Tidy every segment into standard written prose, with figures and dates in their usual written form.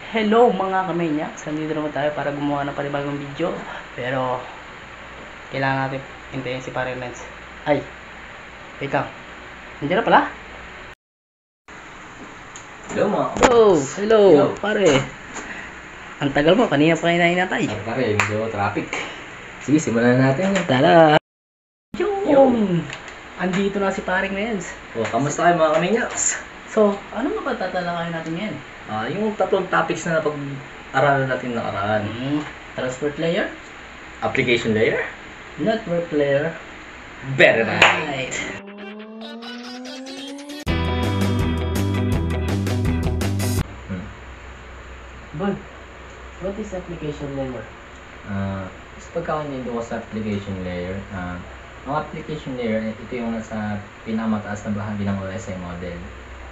Hello mga kamenya, nandito naman tayo para gumawa ng panibagong video. Pero kailangan natin hintayin si Pare Lens. Ay, ikaw, nandiyan na pala? Hello mga Hello, pare. Ang tagal mo, kanina pa kayo nahinatay. Pare, medyo traffic. Sige, simulan na natin yan. Tara! Yung! Andito na si Pare Lens. Kamusta kayo mga kamenyaks? So, ano mga patatalakayin natin ngayon? Yung tatlong topics na napag-aralan natin nakaraan. Transport layer, Application layer. network layer. Very nice. Right. Boy, what is application layer? Sa pagkakaintindi ko sa application layer, ang application layer, ito yung nasa pinakamataas na bahagi ng OSI model.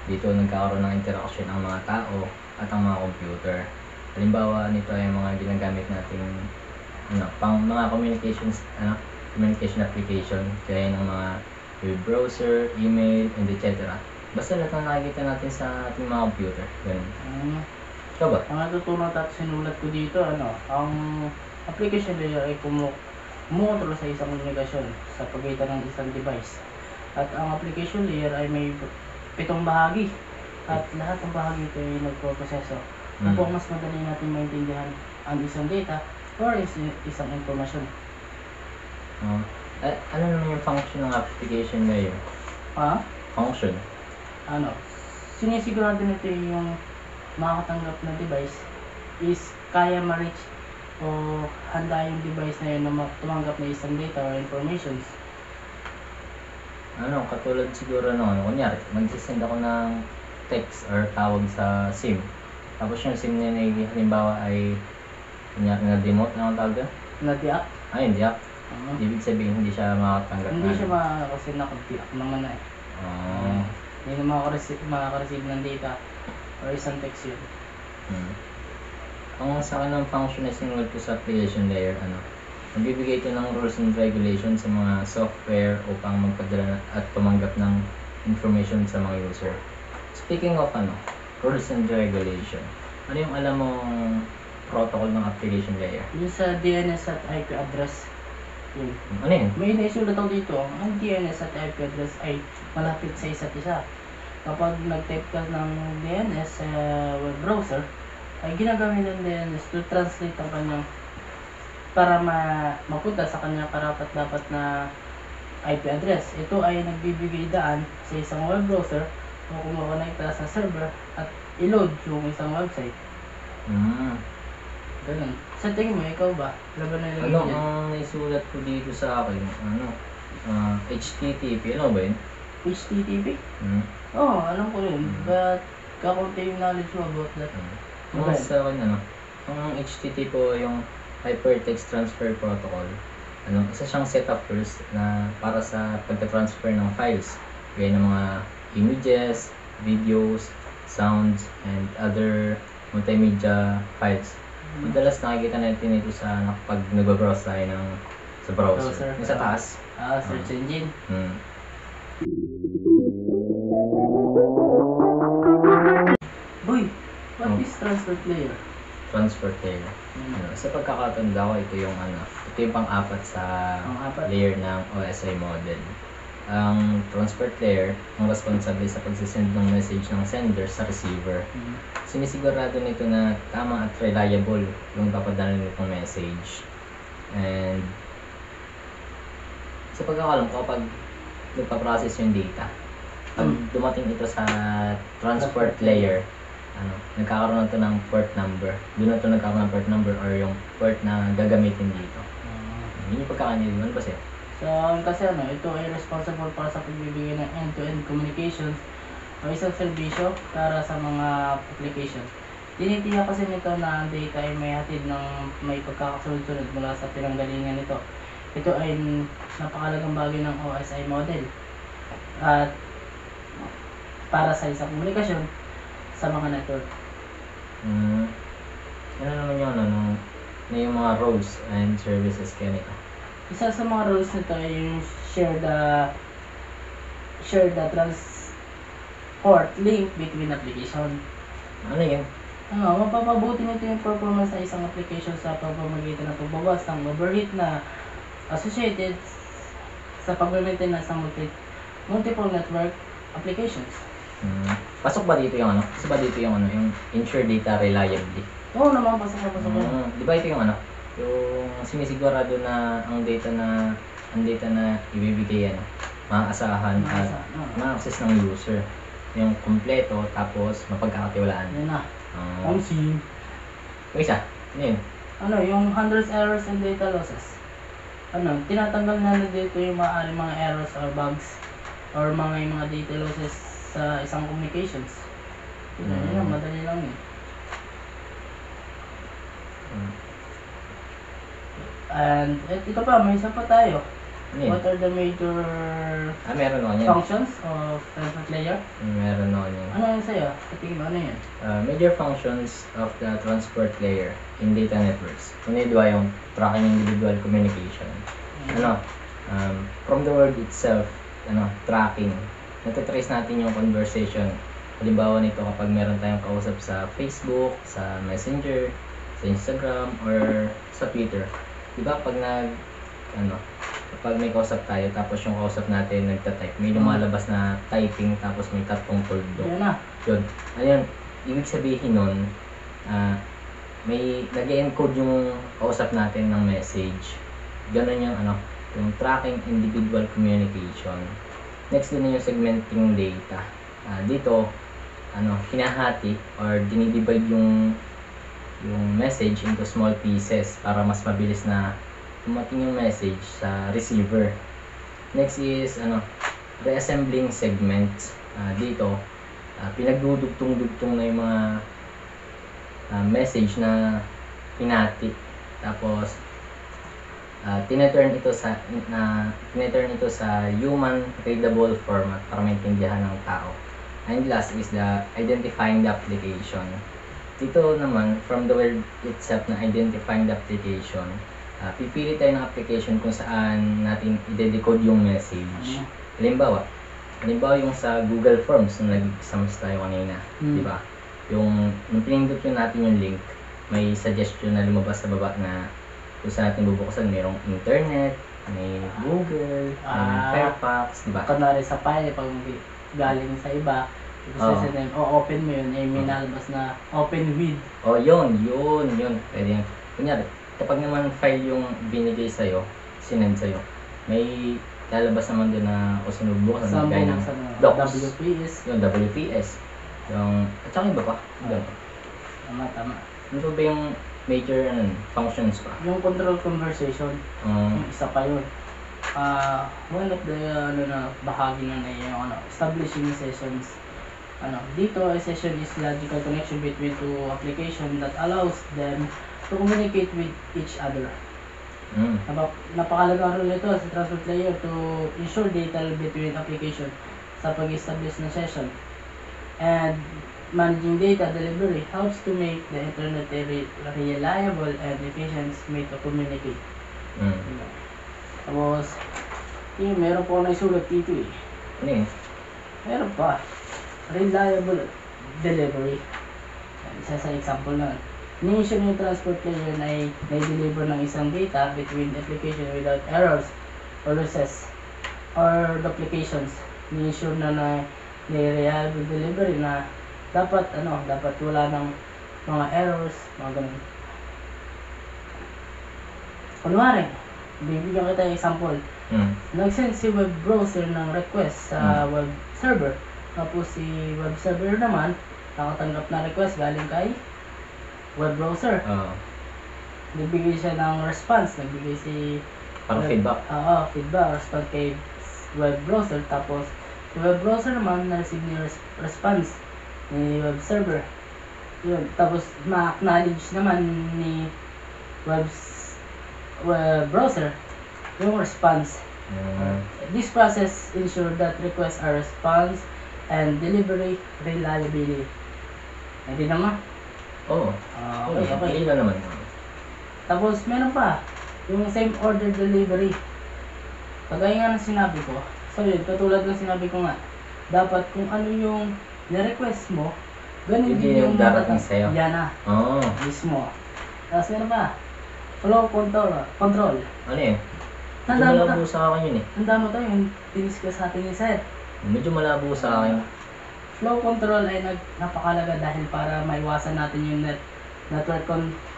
Dito nagkakaroon ng interaction ang mga tao at ang mga computer. Halimbawa nito ay mga ginagamit nating pang mga communication application gaya ng mga web browser, email, and etc. Basta lahat ng nakikita natin sa ating mga computer. Ganun. Ikaw ba? Ang natutunan at sinulat ko dito, ang application layer ay kumukontrol sa isang komunikasyon sa pagitan ng isang device. At ang application layer ay may 7 bahagi. At lahat ng bahagi ito ay nagproproseso. Upang mas madali natin maintindihan ang isang data or isang informasyon. Ano naman yung function ng application layer? Function? Sinisigurado nito yung makakatanggap na device is kaya ma-reach o handa yung device na yun na tumanggap na isang data or informations. Katulad siguro kunyari, mag-send ako ng text or tawag sa SIM. Tapos yung SIM na yun, halimbawa ay, kunyari na-demote na ang tawag? Na-deact? Hindi deact. Ibig sabihin, hindi siya makakatanggap. Hindi siya kasi naka-deact naman na hindi na makaka-receive ng data or isang text yun. Ang sa akin ng function na sinulat ko sa application layer, nagbibigay ito ng rules and regulations sa mga software upang magpadala at tumanggap ng information sa mga user. Speaking of rules and regulation, ano yung alam mong protocol ng application layer? Yung sa DNS at IP address, yun. Ano yun? May naisulat ako dito, ang DNS at IP address ay malapit sa isa't isa. Kapag nag-type ka ng DNS sa web browser, ay ginagamit ng DNS to translate ang kanyang para mapunta sa kanyang karapat-dapat na IP address. Ito ay nagbibigay daan sa isang web browser o kumakonekta sa server at i-load yung isang website. Ganun. Sa tingin mo, ikaw ba? Laban na yung ang naisulat ko dito sa akin? HTTP. Ano ba yun? HTTP? Oo, alam ko yun. But kakunti yung knowledge mo about that. Sa akin, ang HTTP po yung Hypertext Transfer Protocol. Isa siyang set of rules na para sa pagka-transfer ng files, gaya ng mga images, videos, sounds, and other multimedia files. Madalas nakikita natin ito sa pag nag-browse tayo sa browser. Yung sa taas. Search engine. Boy, what is transport layer? Transport layer. Sa pagkakatanda ko, ito yung pang-apat sa layer ng OSI model. Ang transport layer, ang responsable sa pagsisend ng message ng sender sa receiver. Sinisigurado nito na tama at reliable yung papadala nitong message. And sa pagkakalam ko, kapag nagpa-process yung data, pag dumating ito sa transport layer, nagkakaroon na ito ng port number. Doon na ito nagkakaroon ng port number or yung port na gagamitin dito. Yun yung pagkakanya. Ano ba siya? So, kasi ito ay responsible para sa pagbibigay ng end-to-end communications o isang serbisyo para sa mga application. Tinitiyak kasi nito na ang data ay may hatid ng may pagkakasunod-sunod mula sa pinanggalingan nito. Ito ay napakalagang bagay ng OSI model. At para sa isang komunikasyon sa mga network. Ano naman yung mga roles and services kaya nito? Isa sa mga roles nito ay yung share the transport link between application. Ano yun? mapapabuti nito yung performance ng isang application sa pamamagitan ng pagbawas ng overheat na associated sa pag-maintenance ng multiple network applications. Pasok ba dito yung yung ensure data reliably? Oo naman, pasok na. Di ba ito yung yung sinisigurado na ang data na ibibigay maaasahan at ma-access ng user. Yung kompleto tapos mapagkakatiwalaan. Yan na. Yung isa, yun. Yung hundreds errors and data losses. Tinatanggal na dito yung maaaring mga errors or bugs or mga data losses sa isang communications. Yun, madali lang yun. And ito pa, may isa pa tayo. What are the major meron ako yan. functions of transport layer? Meron ako yan. Ano yun sa'yo? Katingin mo, ano yun? Major functions of the transport layer in data networks. Unidwa yung tracking individual communication. From the word itself, tracking. Natatrace natin yung conversation. Halimbawa nito kapag meron tayong kausap sa Facebook, sa Messenger, sa Instagram, or sa Twitter. Diba pag kapag may kausap tayo tapos yung kausap natin nagta-type, may lumalabas na typing tapos may tatlong tuldok. Yan na. Yun. Ayun, ibig sabihin nun, may nag-encode yung kausap natin ng message. Ganun yung yung tracking individual communication. Next din yung segmenting data. Dito, hinahati or dinidivide yung message into small pieces para mas mabilis na dumating yung message sa receiver. Next is reassembling segments. Dito pinagdudugtong-dugtong na yung mga message na hinati. Tapos tineturn ito sa human readable format para maintindihan ng tao. And last is the identifying the application. Dito naman, from the word itself na identifying the application, pipili tayo ng application kung saan natin i-decode yung message. Halimbawa yung sa Google Forms na nag-exams tayo kanina, di ba? Yung pinindot yun natin yung link, may suggestion na lumabas sa baba na kung saan natin bubuksan, mayroong internet, may Google, may Firefox, di ba? Kunwari sa file, pag galing sa iba, open mo yun, may nalabas na open with. Yun. Pwede yan. Kunyari, kapag naman file yung binigay sa'yo, sinend sa'yo, may lalabas naman doon na kung sinubukan ng gaya ng docs. WPS. Yung WPS. At saka iba pa. Tama. Ano ba yung major functions pa? Yung control conversation, yung isa pa yun. One of the bahagi na yung establishing sessions. Dito, a session is logical connection between two applications that allows them to communicate with each other. Napakalagang role nito sa transport layer to ensure data between application sa pag-establish ng session. And managing data delivery helps to make the internet a reliable and efficient way to communicate. Tapos, meron po na isulat dito eh. Ano yun? Meron pa. Reliable delivery. Isa sa example na. Ni-issue yung transport layer ay deliver ng isang data between application without errors or losses or duplications. Ni-issue na reliable delivery na dapat wala ng mga errors, mga ganun. Kunwari, bibigyan kita yung example. Nag-send si web browser ng request sa web server. Tapos si web server naman, nakatanggap na request galing kay web browser. Nagbigay siya ng response. Nagbigay si feedback. Feedback. Response kay web browser. Tapos si web browser naman, na-receive niya response ni web server. Yun. Tapos ma-acknowledge naman ni web browser yung response. This process ensure that requests are response and delivery reliability. Hindi naman? Oo. Okay. Hindi naman. Tapos meron pa yung same order delivery. Kagaya nga ng sinabi ko. So yun, katulad ng sinabi ko nga, dapat kung ano yung na-request mo, Ganun Hindi din yung darating sa'yo. Yan na, Oo. mismo. Tapos meron pa, flow control. Ano yun? Medyo Tanda mo malabo sa akin yun eh. Tanda mo to, yung tiniskas natin ni Seth. Medyo malabo sa akin. Flow control ay napakalaga dahil para maiwasan natin yung network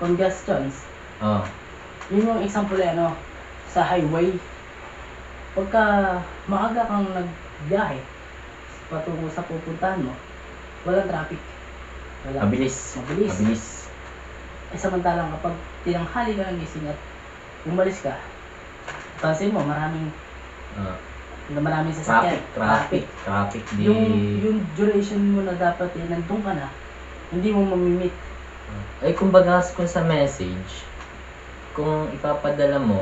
congestions. Oo. Yun yung example ano, sa highway. Pagka maaga kang nagbiyahe patungo sa pupuntahan mo, walang traffic. Mabilis. Mabilis. Samantalang kapag tinanghali ka ng gising at umalis ka, pansin mo maraming sasakyan. Traffic. Yung duration mo na dapat nandun ka na, hindi mo mamimit. Ay, kumbaga kung sa message, kung ipapadala mo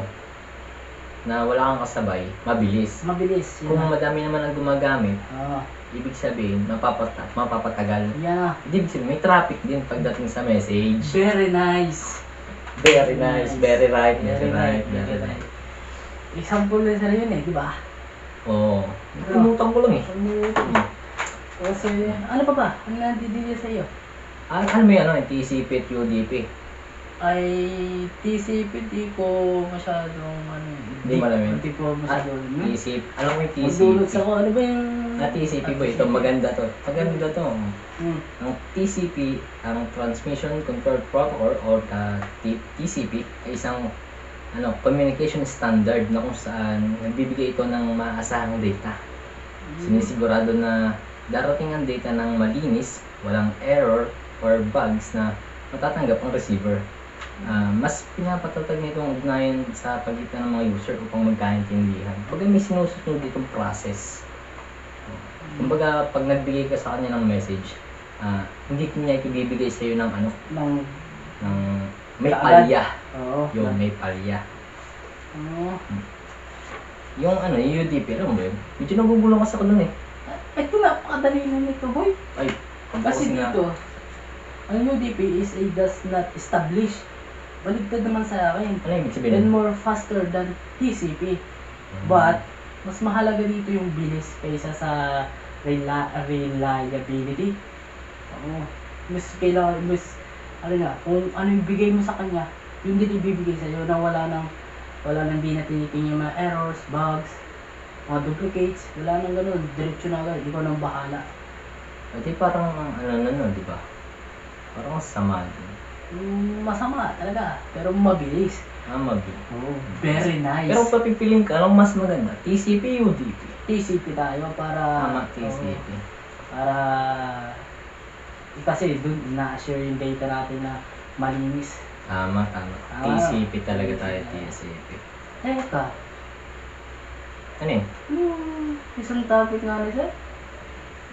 na wala kang kasabay, mabilis. Mabilis. Kung madami naman ang gumagamit, Oo. ibig sabihin, mapapatagal. Yan na. Ibig sabihin, may traffic din pagdating sa message. Very nice. Very nice, very right. Example na sa yun di ba? Oo. Tumutan ko lang eh. Kasi, ano pa ba? Ano nandidili sa iyo? Ano mo yan, TCP at UDP? Ay, TCP di ko masyadong Hindi malamin? Hindi ko masyadong TCP. Alam mo yung Magdulot TCP? sa ko, ano ba yung... TCP ba ito? Maganda to. Maganda to. Hmm. Ang TCP, ang Transmission Control Protocol or TCP ay isang communication standard na kung saan nagbibigay ito ng maasahang data. Sinisigurado na darating ang data ng malinis, walang error or bugs na matatanggap ang receiver. Mas pinapatatag nito ang ugnayan sa pagitan ng mga user upang magkaintindihan. Pag may sinusunod ditong process, kumbaga pag nagbigay ka sa kanya ng message, hindi niya ibibigay sa iyo ng may palya. Oo. Yung may palya. Oo. Yung yung UDP, alam mo yun? Medyo nagugulong kasi ako dun eh. Ito napakadali na nito, boy. Ay, Kasi dito, ang UDP is a does not establish. Baligtad naman sa akin. Ano yung ibig sabihin? And more faster than TCP. But, mas mahalaga dito yung bilis kaysa sa reliability. Oo. Kung ano yung bigay mo sa kanya, yun din ibibigay sa'yo na wala nang binatiniting yung mga errors, bugs, mga duplicates, wala nang ganun. Diretso na agad, ikaw nang bahala. Di parang di ba? Parang sama din. Masama talaga, pero mabilis. Mabilis. Oh, very nice. Pero papipiling ka, anong mas maganda? TCP, UDP? TCP tayo para... TCP. Para... Kasi dun na-share yung data natin na malinis. Tama. TCP talaga tayo, TCP. Teka. Ano eh? Isang topic nga ni sir?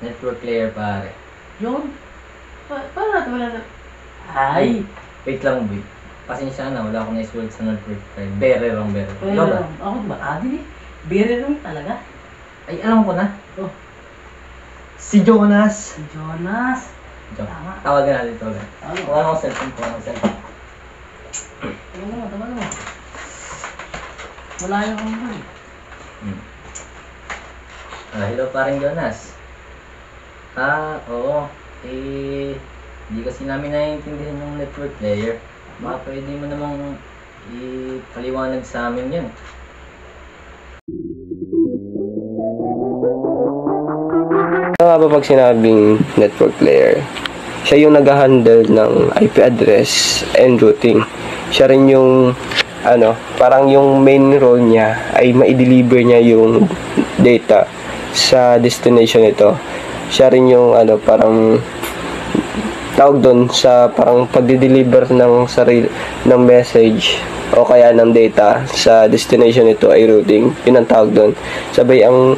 Network layer pare. Yun. Paano natin Ay! Wait lang, boy. Pasensya na, wala akong naisulat sa network layer. Bere. Ikaw ba? Ako ba? Adili. Bere lang talaga. Ay, alam ko na. Oh. Si Jonas. Tama. Tawagan natin ito. Ano? Wala akong cellphone. Tama mo. Wala yung ano eh. Hello paring Jonas. Oo. Hindi kasi namin naiintindihan yung network layer. Baka pwede mo namang ipaliwanag sa amin yan. Ano nga ba pag sinabing network layer? Siya yung nag-handle ng IP address and routing. Siya rin yung parang yung main role niya ay ma-deliver niya yung data sa destination nito. Siya rin yung parang tawag doon sa parang pagde-deliver ng message o kaya ng data sa destination nito ay routing. Yun ang tawag doon. Sabay ang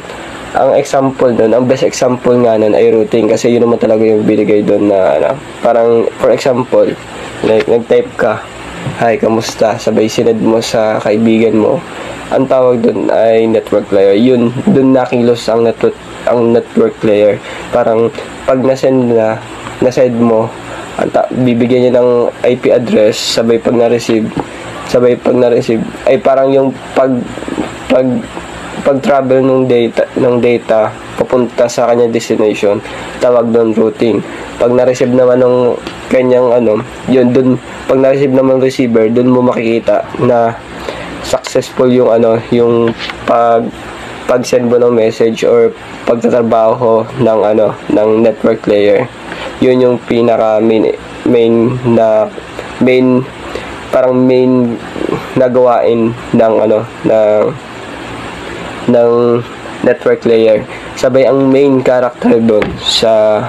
example doon, ang best example nga nun ay routing kasi yun naman talaga yung binigay doon na parang for example, like nag-type ka, hi, kamusta? Sabay sinend mo sa kaibigan mo. Ang tawag doon ay network layer. Yun, doon nakilos ang network layer. Parang pag nasend mo, bibigyan niya ng IP address, sabay pag na-receive ay parang yung pag pag-travel ng data papunta sa kanyang destination, tawag doon routing. Pag na-receive naman ng kanyang yun doon, pag na-receive naman ng receiver, doon mo makikita na successful yung yung pag-send mo ng message or pagtatrabaho ng ng network layer. Yun yung pinaka main na gawain ng ng network layer. Sabay ang main character doon sa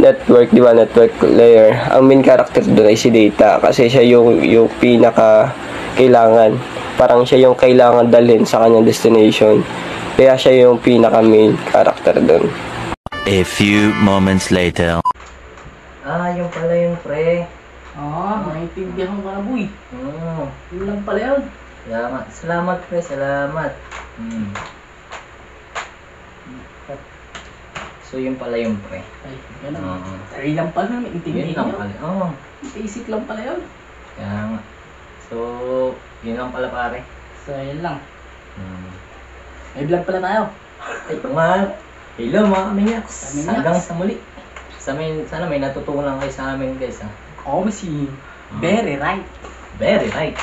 network, di ba, network layer. Ang main character doon ay si data kasi siya yung pinaka kailangan. Parang siya yung kailangan dalhin sa kanyang destination. Kaya siya yung pinaka main character doon. A few moments later. Yung pala yun, pre. Naintindihan ko na, boy. Yun lang pala yun. Salamat, pre. Salamat. So, yun pala yung pre. Ay, ganun. Try lang pala, Yun naintindihan lang nyo. pala. Basic lang pala yun. Kaya nga. So, yun lang pala, pare. So, yun lang. May vlog pala tayo. Ay, nga. Hello, mga Minyax. Minyax. Hanggang sa muli. Sana may natutunan kayo sa amin, guys. Ako si Very Right. Very right.